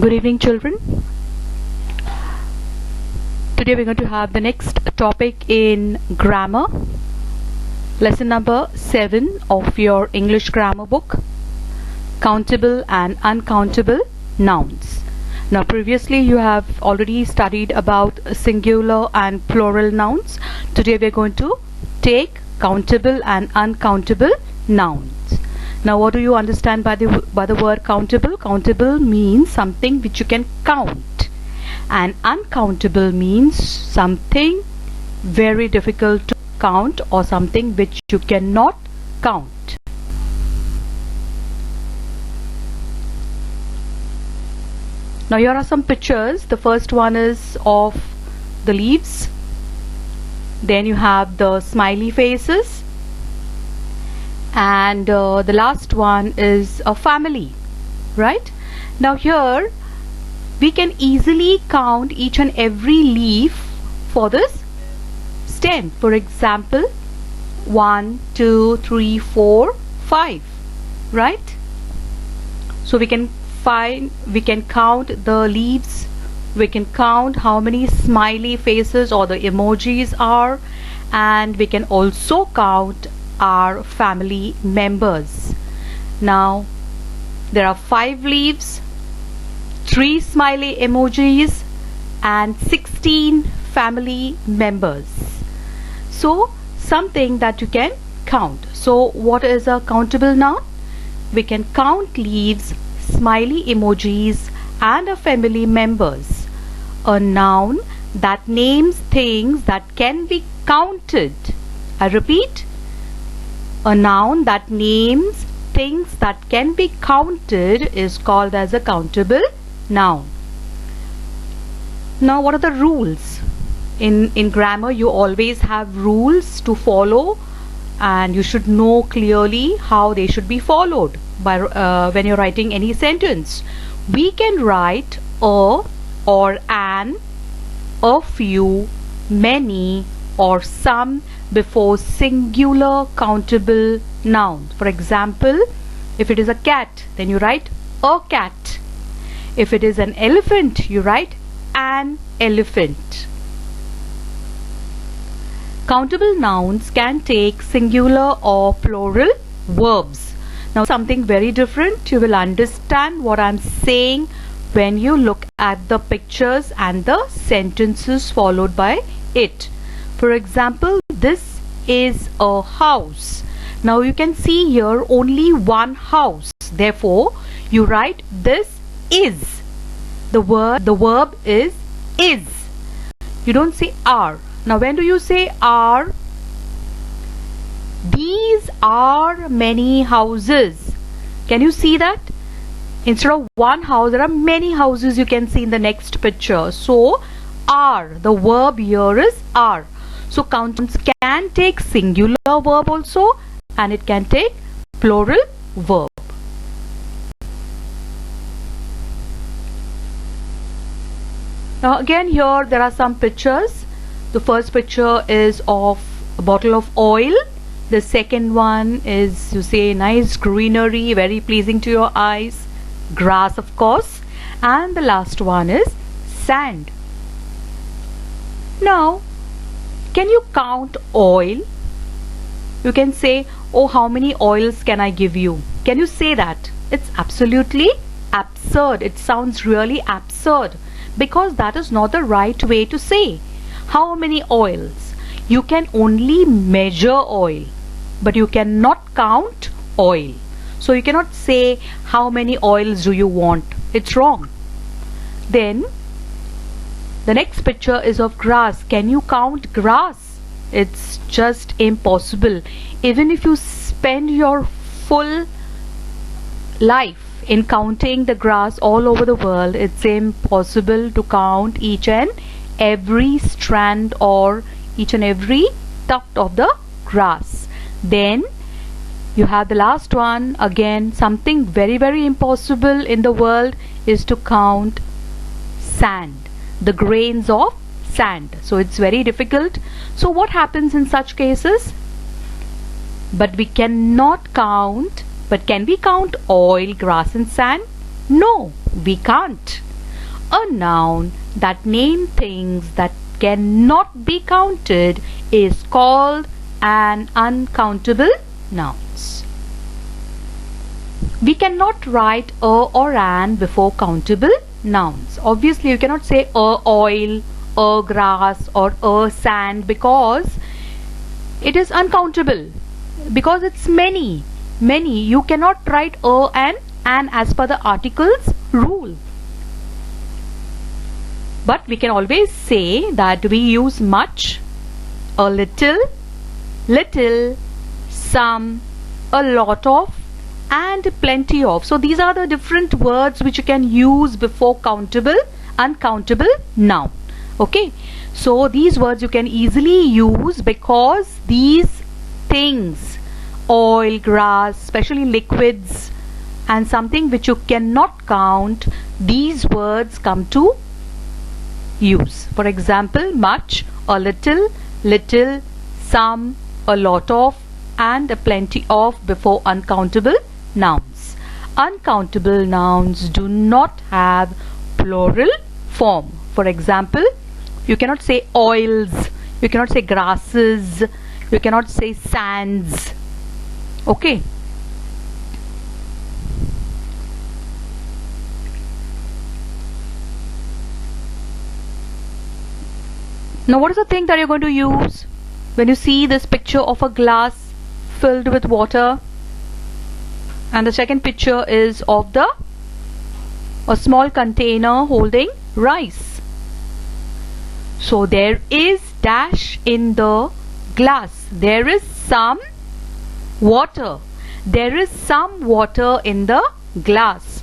Good evening, children. Today we're going to have the next topic in grammar, lesson number 7 of your English grammar book, countable and uncountable nouns. Now previously you have already studied about singular and plural nouns. Today we're going to take countable and uncountable nouns. Now what do you understand by the word countable? Countable means something which you can count, and uncountable means something very difficult to count or something which you cannot count. Now here are some pictures. The first one is of the leaves, then you have the smiley faces, and the last one is a family, right? Now here we can easily count each and every leaf for this stem. For example, 1, 2, 3, 4, 5, right? So we can count the leaves, we can count how many smiley faces or the emojis are, and we can also count our family members. Now there are 5 leaves, 3 smiley emojis, and 16 family members. So something that you can count. So what is a countable noun? We can count leaves, smiley emojis, and a family members. A noun that names things that can be counted. I repeat, a noun that names things that can be counted is called as a countable noun. Now what are the rules? In grammar you always have rules to follow, and you should know clearly how they should be followed by when you're writing any sentence. We can write a or an, a few, many, or some before singular countable nouns. For example, if it is a cat, then you write a cat. If it is an elephant, you write an elephant. Countable nouns can take singular or plural verbs. Now something very different. You will understand what I'm saying when you look at the pictures and the sentences followed by it. For example, this is a house. Now you can see here only one house. Therefore, you write this is. The verb is. You don't say are. Now when do you say are? These are many houses. Can you see that? Instead of one house, there are many houses you can see in the next picture. So are, the verb here is are. So countable can take singular verb also, and it can take plural verb. Now again here there are some pictures. The first picture is of a bottle of oil. The second one is, you say, nice greenery, very pleasing to your eyes, grass of course, and the last one is sand. Now can you count oil? You can say, oh, how many oils can I give you? Can you say that? It's absolutely absurd. It sounds really absurd, because that is not the right way to say. How many oils? You can only measure oil, but you cannot count oil. So you cannot say how many oils do you want. It's wrong. Then the next picture is of grass. Can you count grass? It's just impossible. Even if you spend your full life in counting the grass all over the world, it's impossible to count each and every strand or each and every tuft of the grass. Then you have the last one. Again, something very, very impossible in the world is to count sand, the grains of sand. So it's very difficult. So what happens in such cases? But we cannot count. But can we count oil, grass and sand? No, we can't. A noun that names things that cannot be counted is called an uncountable nouns. We cannot write a or an before countable nouns. Obviously, you cannot say a oil, a grass or a sand because it is uncountable. Because it's many. You cannot write a and an as per the articles rule. But we can always say that we use much, a little, some, a lot of, and plenty of. So these are the different words which you can use before countable, uncountable noun. Okay, so these words you can easily use because these things, oil, grass, especially liquids, and something which you cannot count, these words come to use. For example, much, a little, some, a lot of, and a plenty of before uncountable nouns. Uncountable nouns do not have plural form. For example, you cannot say oils, you cannot say grasses, you cannot say sands. Okay. Now what is the thing that you're going to use when you see this picture of a glass filled with water, and the second picture is of a small container holding rice? So there is dash in the glass. There is some water. There is some water in the glass.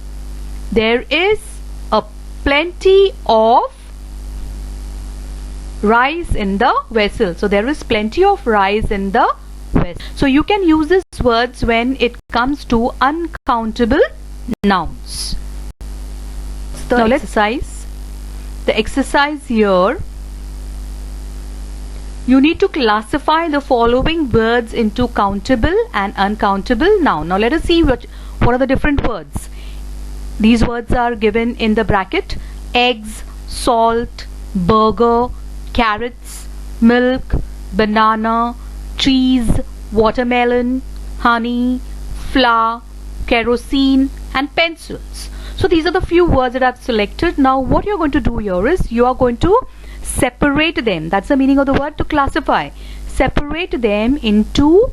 There is a plenty of rice in the vessel. So there is plenty of rice in the vessel. So you can use these words when it comes to uncountable nouns. Now let's exercise. The exercise here, you need to classify the following words into countable and uncountable noun. Now let us see what are the different words. These words are given in the bracket: eggs, salt, burger, carrots, milk, banana, cheese, watermelon, honey, flour, kerosene, and pencils. So these are the few words that I've selected. Now what you're going to do here is you are going to separate them. That's the meaning of the word to classify. Separate them into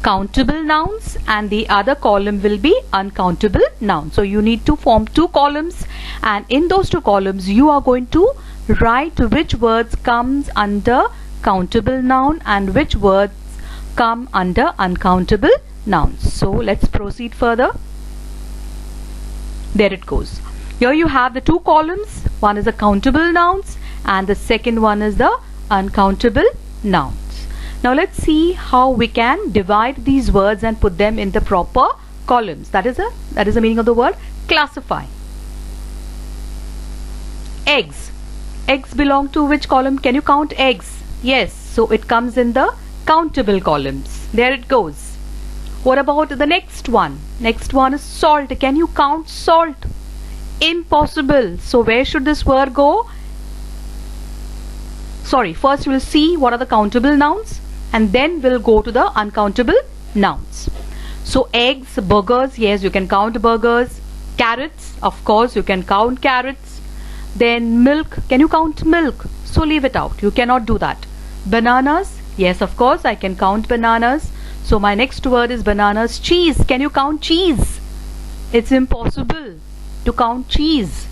countable nouns and the other column will be uncountable nouns. So you need to form two columns, and in those two columns you are going to write which words comes under countable noun and which words come under uncountable nouns. So let's proceed further. There it goes. Here you have the two columns. One is the countable nouns and the second one is the uncountable nouns. Now let's see how we can divide these words and put them in the proper columns. That is the meaning of the word classify. Eggs. Eggs belong to which column? Can you count eggs? Yes. So it comes in the countable columns. There it goes. What about the next one? Next one is salt. Can you count salt? Impossible. So where should this word go? Sorry, first we'll see what are the countable nouns and then we'll go to the uncountable nouns. So eggs, burgers, yes, you can count burgers. Carrots, of course, you can count carrots. Then milk, can you count milk? So leave it out, you cannot do that. Bananas, yes, of course, I can count bananas. So my next word is bananas. Cheese, can you count cheese? It's impossible to count cheese.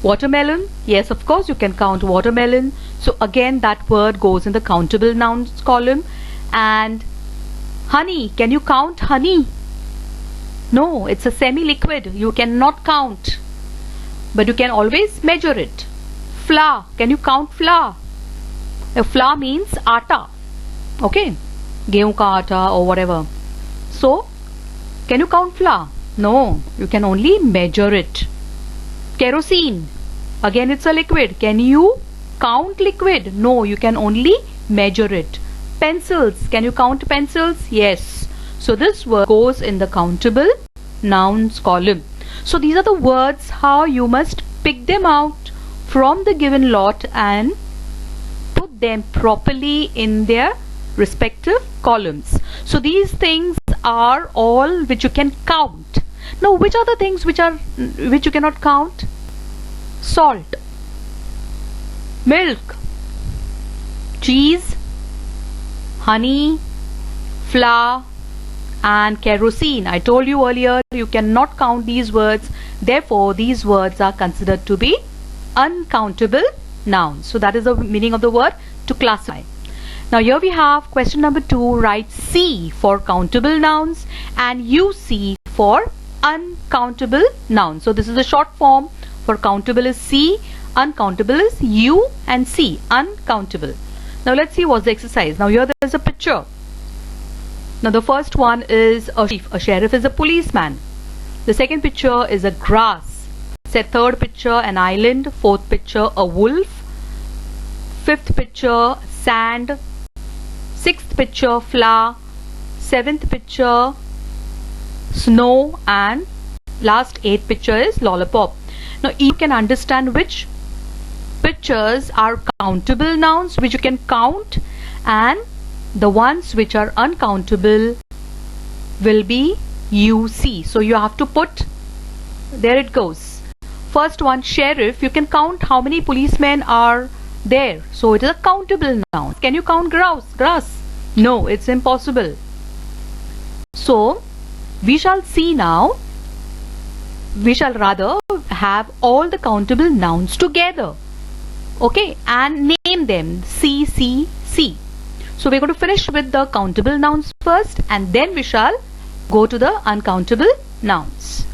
Watermelon, yes, of course, you can count watermelon. So again, that word goes in the countable nouns column. And honey, can you count honey? No, it's a semi-liquid, you cannot count, but you can always measure it. Flour, can you count flour? Flour means atta, okay, गेहूं का आटा or whatever. So can you count flour? No, you can only measure it. Kerosene, again it's a liquid, can you count liquid? No, you can only measure it. Pencils, can you count pencils? Yes. So this word goes in the countable nouns column. So these are the words how you must pick them out from the given lot and put them properly in their respective columns. So these things are all which you can count. Now which are the things which you cannot count? Salt, milk, cheese, honey, flour and kerosene. I told you earlier you cannot count these words, therefore these words are considered to be uncountable nouns. So that is the meaning of the word to classify. Now here we have question number 2. Write C for countable nouns and UC for uncountable nouns. So this is the short form for countable is C, uncountable is U and C, uncountable. Now let's see what's the exercise. Now here there is a picture. Now the first one is a sheriff. A sheriff is a policeman. The second picture is a grass. Third picture an island. Fourth picture a wolf. Fifth picture sand. Sixth picture flower. Seventh picture snow and last 8th picture is lollipop. Now you can understand which pictures are countable nouns which you can count, and the ones which are uncountable will be UC. So you have to put, there it goes. First one, sheriff, you can count how many policemen are there. So it is a countable noun. Can you count grass? No, it's impossible. So we shall see now, we shall rather have all the countable nouns together. Okay, and name them C, C, C. So we're going to finish with the countable nouns first and then we shall go to the uncountable nouns.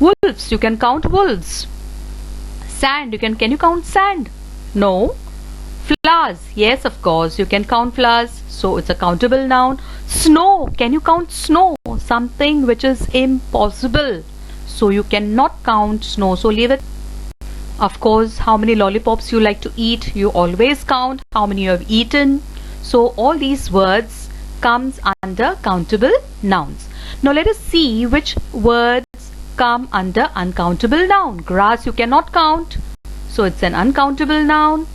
Wolves, you can count wolves. Sand, can you count sand? No. Flowers, yes of course you can count flowers, so it's a countable noun. Snow, can you count snow? Something which is impossible, so you cannot count snow, so leave it. Of course, how many lollipops you like to eat, you always count how many you have eaten. So all these words comes under countable nouns. Now let us see which words come under uncountable noun. Grass you cannot count, so it's an uncountable noun.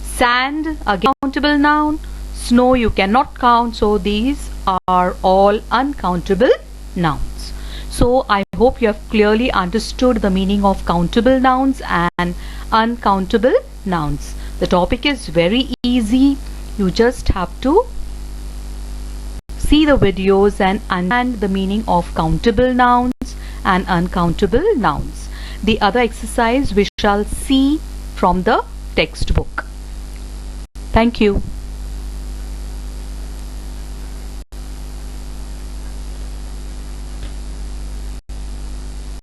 Sand, again countable noun. Snow you cannot count, so these are all uncountable nouns. So I hope you have clearly understood the meaning of countable nouns and uncountable nouns. The topic is very easy. You just have to see the videos and understand the meaning of countable nouns and uncountable nouns. The other exercise we shall see from the textbook. Thank you.